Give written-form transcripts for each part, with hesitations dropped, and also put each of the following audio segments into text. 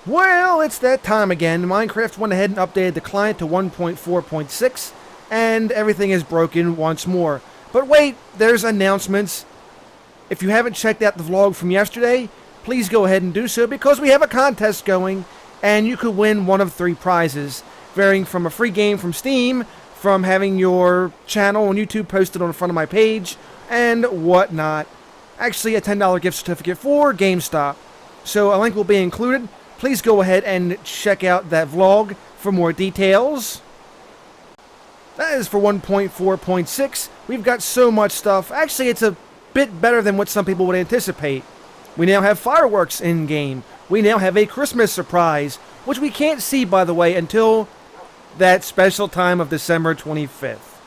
Well, it's that time again. Minecraft went ahead and updated the client to 1.4.6, and everything is broken once more. But wait, there's announcements. If you haven't checked out the vlog from yesterday, please go ahead and do so, because we have a contest going, and you could win one of 3 prizes, varying from a free game from Steam, from having your channel on YouTube posted on the front of my page, and whatnot. Actually, a $10 gift certificate for GameStop. So a link will be included. Please go ahead and check out that vlog for more details. That is for 1.4.6. We've got so much stuff. Actually, it's a bit better than what some people would anticipate. We now have fireworks in-game. We now have a Christmas surprise, which we can't see, by the way, until that special time of December 25th.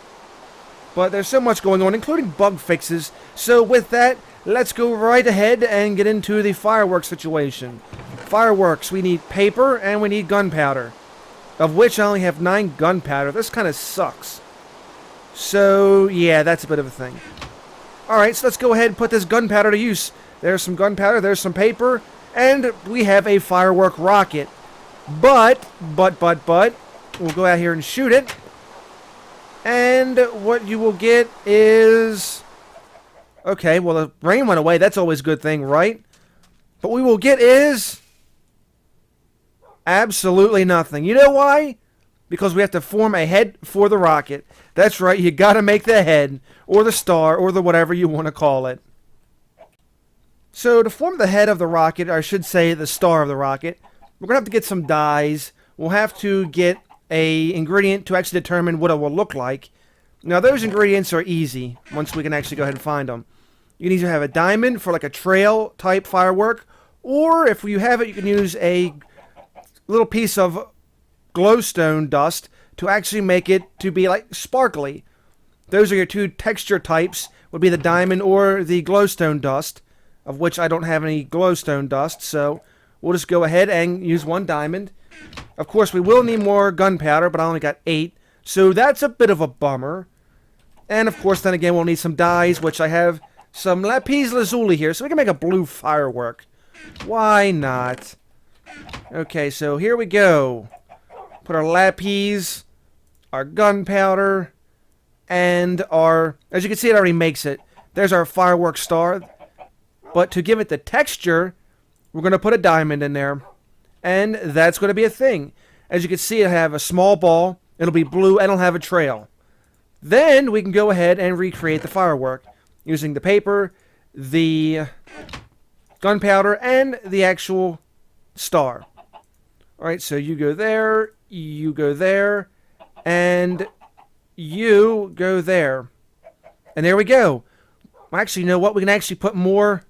But there's so much going on, including bug fixes. So with that, let's go right ahead and get into the fireworks situation. Fireworks, we need paper and we need gunpowder, of which I only have 9 gunpowder. This kind of sucks. So, yeah, that's a bit of a thing. Alright, so let's go ahead and put this gunpowder to use. There's some gunpowder, there's some paper, and we have a firework rocket. But, we'll go out here and shoot it. And what you will get is... Okay, well, the rain went away. That's always a good thing, right? But what we will get is... absolutely nothing. You know why? Because we have to form a head for the rocket. That's right, you gotta make the head, or the star, or the whatever you want to call it. So to form the head of the rocket, or I should say the star of the rocket, we're gonna have to get some dyes. We'll have to get a ingredient to actually determine what it will look like. Now those ingredients are easy, once we can actually go ahead and find them. You can either have a diamond for like a trail type firework, or if you have it, you can use a little piece of glowstone dust to actually make it to be like sparkly. Those are your 2 texture types, would be the diamond or the glowstone dust, of which I don't have any glowstone dust, so we'll just go ahead and use 1 diamond. Of course, we will need more gunpowder, but I only got 8, so that's a bit of a bummer. And of course, then again, we'll need some dyes, which I have some lapis lazuli here, so we can make a blue firework. Why not? Okay, so here we go. Put our lapis, our gunpowder, and our... as you can see, it already makes it. There's our firework star. But to give it the texture, we're going to put a diamond in there. And that's going to be a thing. As you can see, it'll have a small ball. It'll be blue, and it'll have a trail. Then we can go ahead and recreate the firework using the paper, the gunpowder, and the actual star. Alright, so you go there, and you go there. And there we go. Actually, you know what? We can actually put more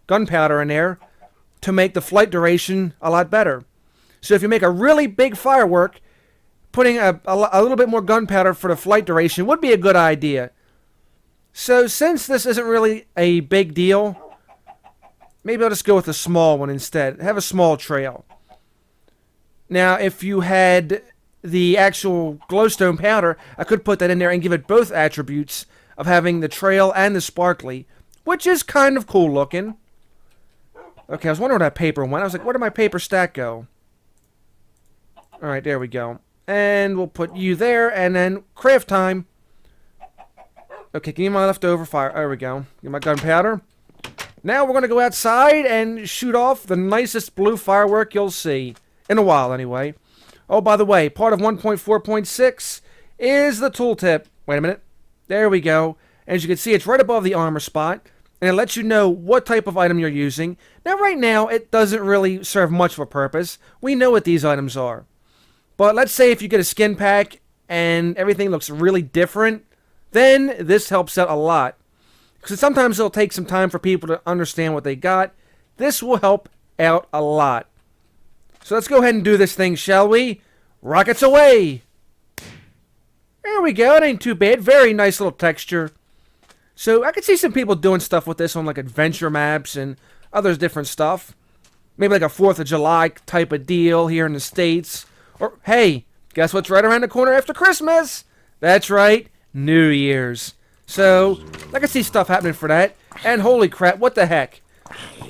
gunpowder in there to make the flight duration a lot better. So if you make a really big firework, putting a little bit more gunpowder for the flight duration would be a good idea. So since this isn't really a big deal, maybe I'll just go with a small one instead. Have a small trail. Now, if you had the actual glowstone powder, I could put that in there and give it both attributes of having the trail and the sparkly, which is kind of cool looking. Okay, I was wondering where that paper went. I was like, where did my paper stack go? Alright, there we go. And we'll put you there, and then craft time. Okay, give me my leftover fire. There we go. Get my gunpowder. Now we're going to go outside and shoot off the nicest blue firework you'll see. In a while, anyway. Oh, by the way, part of 1.4.6 is the tooltip. Wait a minute. There we go. As you can see, it's right above the armor spot, and it lets you know what type of item you're using. Now, right now, it doesn't really serve much of a purpose. We know what these items are. But let's say if you get a skin pack and everything looks really different, then this helps out a lot. Because sometimes it'll take some time for people to understand what they got. This will help out a lot. So let's go ahead and do this thing, shall we? Rockets away! There we go, it ain't too bad. Very nice little texture. So I could see some people doing stuff with this on like adventure maps and other different stuff. Maybe like a 4th of July type of deal here in the States. Or, hey, guess what's right around the corner after Christmas? That's right, New Year's. So, I can see stuff happening for that. And holy crap, what the heck?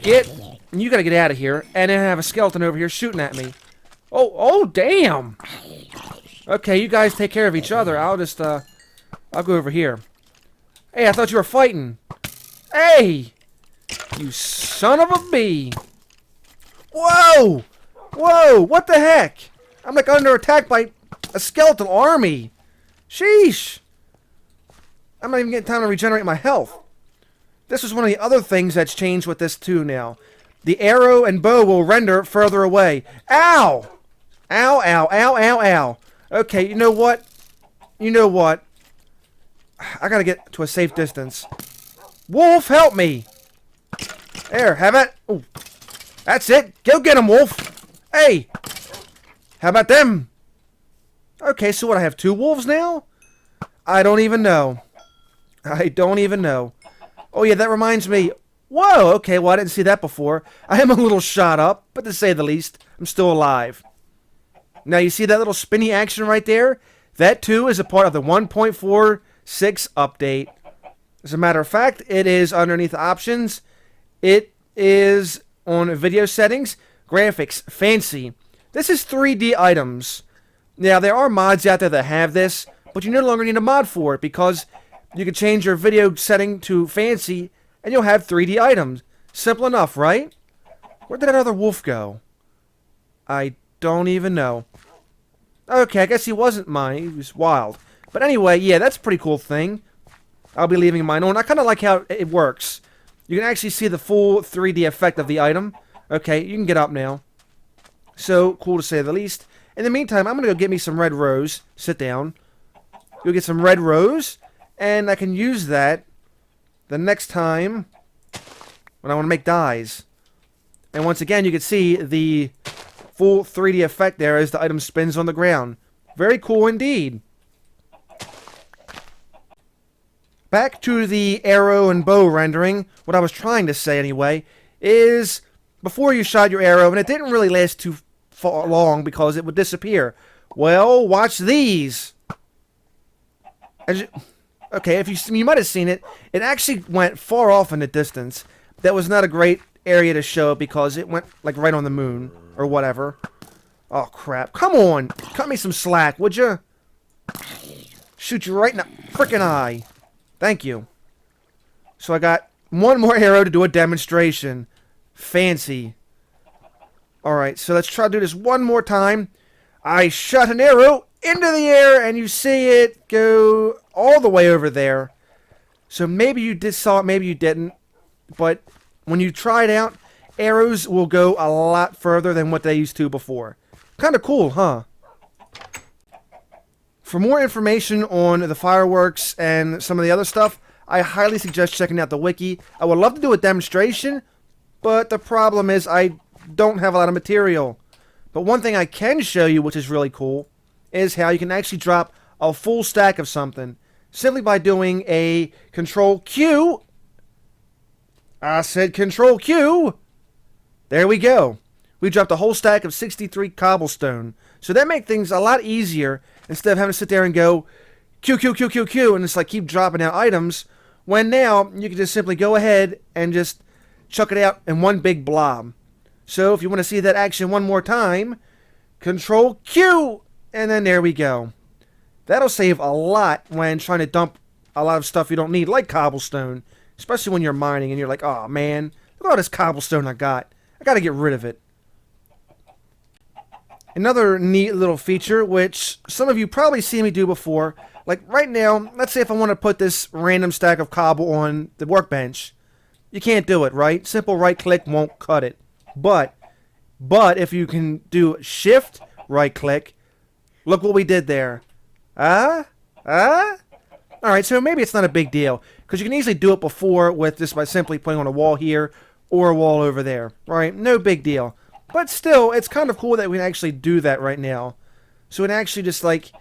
Get You gotta get out of here. And then I have a skeleton over here shooting at me. Oh, damn! Okay, you guys take care of each other. I'll just, I'll go over here. Hey, I thought you were fighting. Hey! You son of a bee! Whoa! Whoa! What the heck? I'm like under attack by a skeletal army. Sheesh! I'm not even getting time to regenerate my health. This is one of the other things that's changed with this too now. The arrow and bow will render further away. Ow! Ow, ow, ow, ow, ow. Okay, you know what? You know what? I gotta get to a safe distance. Wolf, help me! There, have it. Ooh. That's it. Go get him, Wolf. Hey! How about them? Okay, so what, I have 2 wolves now? I don't even know. I don't even know. Oh yeah, that reminds me. Whoa, okay, well I didn't see that before. I am a little shot up, but to say the least, I'm still alive. Now you see that little spinny action right there? That too is a part of the 1.46 update. As a matter of fact, it is underneath options. It is on video settings, graphics, fancy. This is 3D items. Now there are mods out there that have this, but you no longer need a mod for it because you can change your video setting to fancy and you'll have 3D items. Simple enough, right? Where did that other wolf go? I don't even know. Okay, I guess he wasn't mine. He was wild. But anyway, yeah, that's a pretty cool thing. I'll be leaving mine on. I kind of like how it works. You can actually see the full 3D effect of the item. Okay, you can get up now. So, cool to say the least. In the meantime, I'm going to go get me some red rose. Sit down. Go get some red rose. And I can use that the next time when I want to make dyes. And once again, you can see the full 3D effect there as the item spins on the ground. Very cool indeed. Back to the arrow and bow rendering. What I was trying to say anyway is before you shot your arrow, and it didn't really last too long because it would disappear. Well, watch these. Okay, if you might have seen it, it actually went far off in the distance. That was not a great area to show because it went like right on the moon or whatever. Oh crap! Come on, cut me some slack, would you? Shoot you right in the frickin' eye. Thank you. So I got one more arrow to do a demonstration. Fancy. Alright, so let's try to do this one more time. I shot an arrow into the air, and you see it go all the way over there. So maybe you saw it, maybe you didn't. But when you try it out, arrows will go a lot further than what they used to before. Kind of cool, huh? For more information on the fireworks and some of the other stuff, I highly suggest checking out the wiki. I would love to do a demonstration, but the problem is I don't have a lot of material. But one thing I can show you, which is really cool, is how you can actually drop a full stack of something simply by doing a Control Q. I said Control Q. There we go. We dropped a whole stack of 63 cobblestone. So that makes things a lot easier instead of having to sit there and go Q, Q, Q, Q, Q, and just like keep dropping out items, when now you can just simply go ahead and just chuck it out in one big blob. So if you want to see that action one more time, Control Q, and then there we go. That'll save a lot when trying to dump a lot of stuff you don't need, like cobblestone, especially when you're mining and you're like, oh man, look at all this cobblestone I got to get rid of it. Another neat little feature, which some of you probably seen me do before, like right now, let's say if I want to put this random stack of cobble on the workbench, you can't do it, right? Simple right click won't cut it. But if you can do shift right click, look what we did there. Alright, so maybe it's not a big deal, because you can easily do it before with just by simply putting on a wall here or a wall over there, right? No big deal. But still, it's kind of cool that we can actually do that right now. So we can actually just like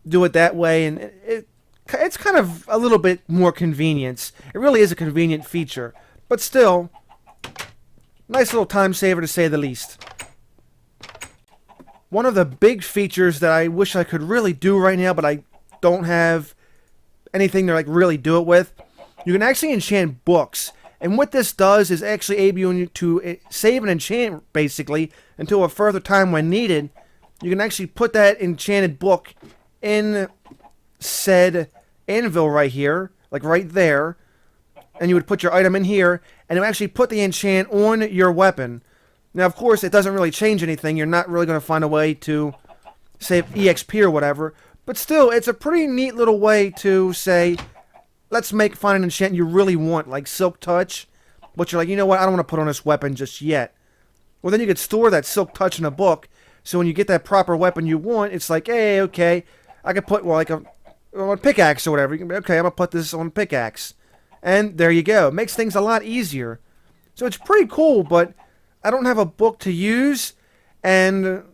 do it that way, and it's kind of a little bit more convenience. It really is a convenient feature, but still, nice little time saver to say the least. One of the big features that I wish I could really do right now, but I don't have anything to like really do it with, you can actually enchant books. And what this does is actually able you to save an enchant, basically, until a further time when needed. You can actually put that enchanted book in said anvil right here, like right there. And you would put your item in here, and it would actually put the enchant on your weapon. Now, of course, it doesn't really change anything. You're not really going to find a way to save EXP or whatever. But still, it's a pretty neat little way to say, let's find an enchant you really want, like Silk Touch. But you're like, you know what, I don't want to put on this weapon just yet. Well, then you could store that Silk Touch in a book. So when you get that proper weapon you want, it's like, hey, okay, I could put, well, like a pickaxe or whatever. You can be, okay, I'm going to put this on a pickaxe. And there you go. It makes things a lot easier. So it's pretty cool, but I don't have a book to use. And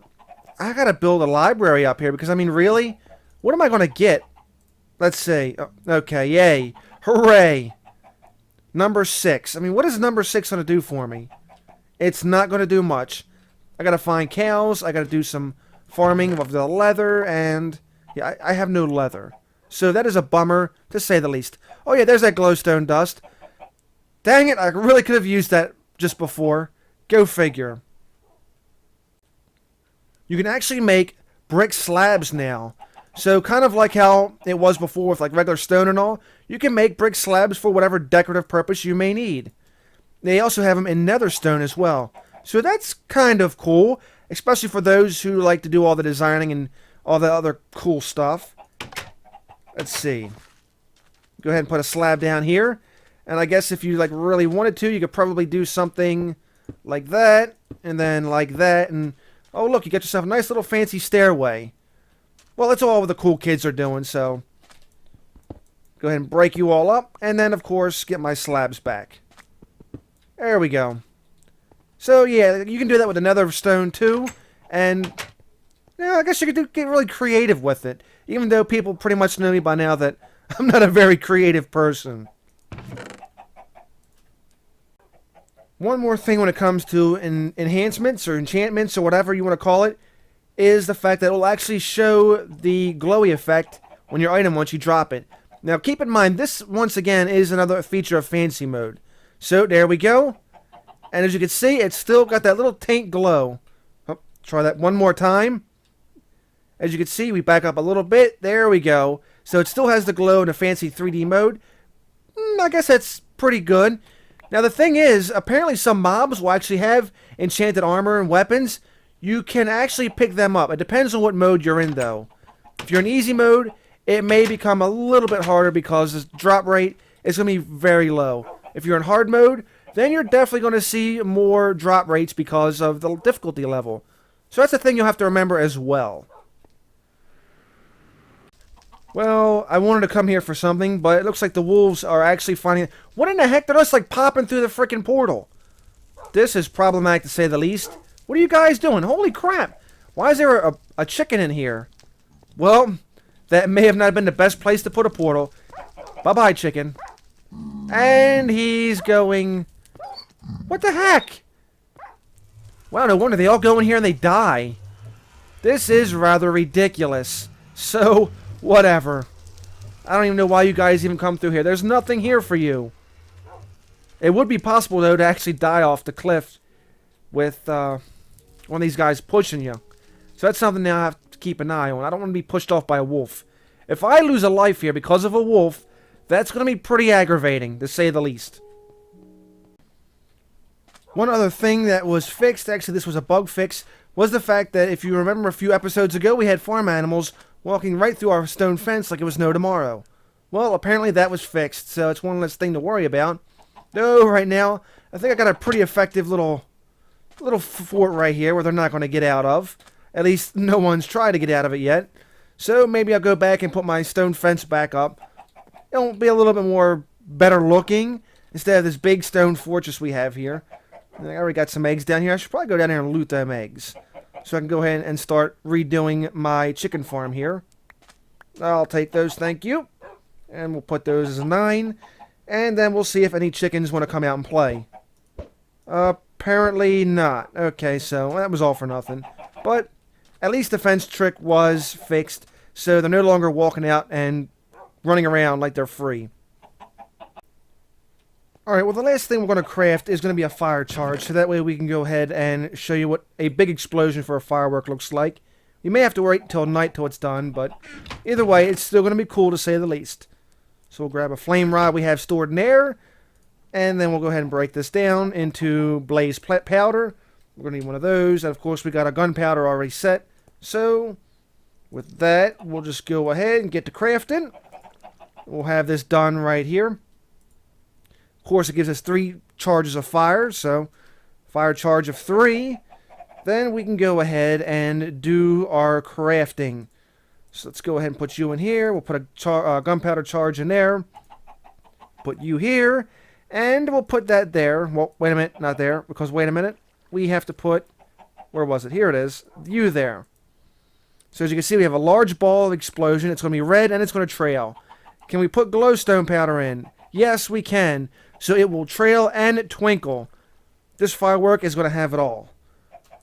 I got to build a library up here because, I mean, really? What am I going to get? Let's see. Oh, okay, yay. Hooray. Number 6. I mean, what is number 6 going to do for me? It's not going to do much. I got to find cows. I got to do some farming of the leather. And, yeah, I have no leather. So that is a bummer, to say the least. Oh, yeah, there's that glowstone dust. Dang it, I really could have used that just before. Go figure. You can actually make brick slabs now. So kind of like how it was before with like regular stone and all, you can make brick slabs for whatever decorative purpose you may need. They also have them in nether stone as well. So that's kind of cool, especially for those who like to do all the designing and all the other cool stuff. Let's see. Go ahead and put a slab down here. And I guess if you like really wanted to, you could probably do something like that. And then like that. And oh, look, you got yourself a nice little fancy stairway. Well, that's all the cool kids are doing, so go ahead and break you all up. And then, of course, get my slabs back. There we go. So, yeah, you can do that with another stone, too. And, yeah, I guess you could get really creative with it. Even though people pretty much know me by now that I'm not a very creative person. One more thing when it comes to enhancements or enchantments or whatever you want to call it is the fact that it will actually show the glowy effect on your item once you drop it. Now keep in mind, this once again is another feature of fancy mode. So there we go. And as you can see, it's still got that little taint glow. Oh, try that one more time. As you can see, we back up a little bit. There we go. So it still has the glow in a fancy 3D mode. I guess that's pretty good. Now the thing is, apparently some mobs will actually have enchanted armor and weapons. You can actually pick them up. It depends on what mode you're in, though. If you're in easy mode, it may become a little bit harder because the drop rate is going to be very low. If you're in hard mode, then you're definitely going to see more drop rates because of the difficulty level. So that's a thing you'll have to remember as well. Well, I wanted to come here for something, but it looks like the wolves are actually finding... What in the heck? They're just like popping through the freaking portal. This is problematic to say the least. What are you guys doing? Holy crap. Why is there a chicken in here? Well, that may have not been the best place to put a portal. Bye-bye, chicken. And he's going... What the heck? Wow, no wonder they all go in here and they die. This is rather ridiculous. So... whatever. I don't even know why you guys even come through here. There's nothing here for you. It would be possible, though, to actually die off the cliff with one of these guys pushing you. So that's something now I have to keep an eye on. I don't want to be pushed off by a wolf. If I lose a life here because of a wolf, that's going to be pretty aggravating, to say the least. One other thing that was fixed, actually this was a bug fix, was the fact that if you remember a few episodes ago, we had farm animals walking right through our stone fence like it was no tomorrow. Well, apparently that was fixed, so it's one less thing to worry about. Though, right now, I think I got a pretty effective little fort right here where they're not going to get out of. At least, no one's tried to get out of it yet. So, maybe I'll go back and put my stone fence back up. It'll be a little bit more better looking, instead of this big stone fortress we have here. I already got some eggs down here. I should probably go down here and loot them eggs. So I can go ahead and start redoing my chicken farm here. I'll take those, thank you. And we'll put those as a 9. And then we'll see if any chickens want to come out and play. Apparently not. Okay, so that was all for nothing. But at least the fence trick was fixed. So they're no longer walking out and running around like they're free. Alright, well the last thing we're going to craft is going to be a fire charge, so that way we can go ahead and show you what a big explosion for a firework looks like. You may have to wait till night till it's done, but either way, it's still going to be cool to say the least. So we'll grab a flame rod we have stored in there, and then we'll go ahead and break this down into blaze powder. We're going to need one of those, and of course we got our gunpowder already set. So, with that, we'll just go ahead and get to crafting. We'll have this done right here. Of course, it gives us 3 charges of fire, so fire charge of 3. Then we can go ahead and do our crafting. So let's go ahead and put you in here. We'll put a gunpowder charge in there. Put you here. And we'll put that there. Well, wait a minute, not there, because wait a minute. We have to put, where was it? Here it is. You there. So as you can see, we have a large ball of explosion. It's going to be red and it's going to trail. Can we put glowstone powder in? Yes, we can. So it will trail and twinkle. This firework is going to have it all.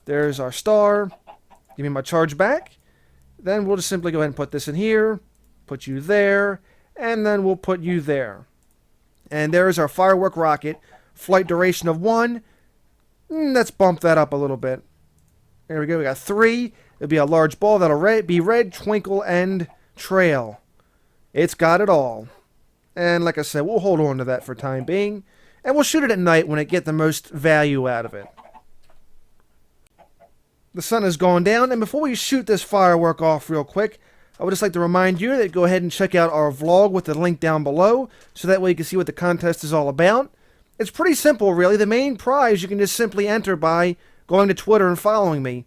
There's our star. Give me my charge back. Then we'll just simply go ahead and put this in here. Put you there. And then we'll put you there. And there's our firework rocket. Flight duration of 1. Let's bump that up a little bit. There we go. We got 3. It'll be a large ball that'll be red, twinkle, and trail. It's got it all. And like I said, we'll hold on to that for time being. And we'll shoot it at night when it get the most value out of it. The sun has gone down, and before we shoot this firework off real quick, I would just like to remind you that go ahead and check out our vlog with the link down below, so that way you can see what the contest is all about. It's pretty simple, really. The main prize you can just simply enter by going to Twitter and following me.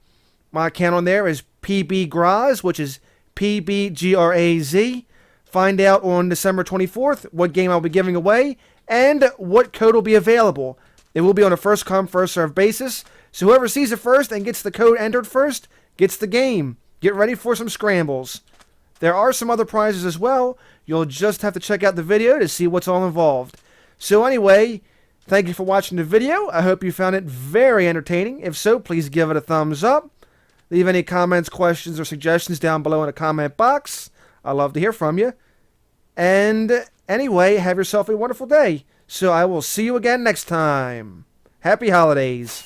My account on there is PBGraz, which is PBGRAZ. Find out on December 24th what game I'll be giving away and what code will be available. It will be on a first-come, first-served basis, so whoever sees it first and gets the code entered first gets the game. Get ready for some scrambles. There are some other prizes as well. You'll just have to check out the video to see what's all involved. So anyway, thank you for watching the video. I hope you found it very entertaining. If so, please give it a thumbs up. Leave any comments, questions, or suggestions down below in the comment box. I'd love to hear from you. And anyway, have yourself a wonderful day. So I will see you again next time. Happy holidays.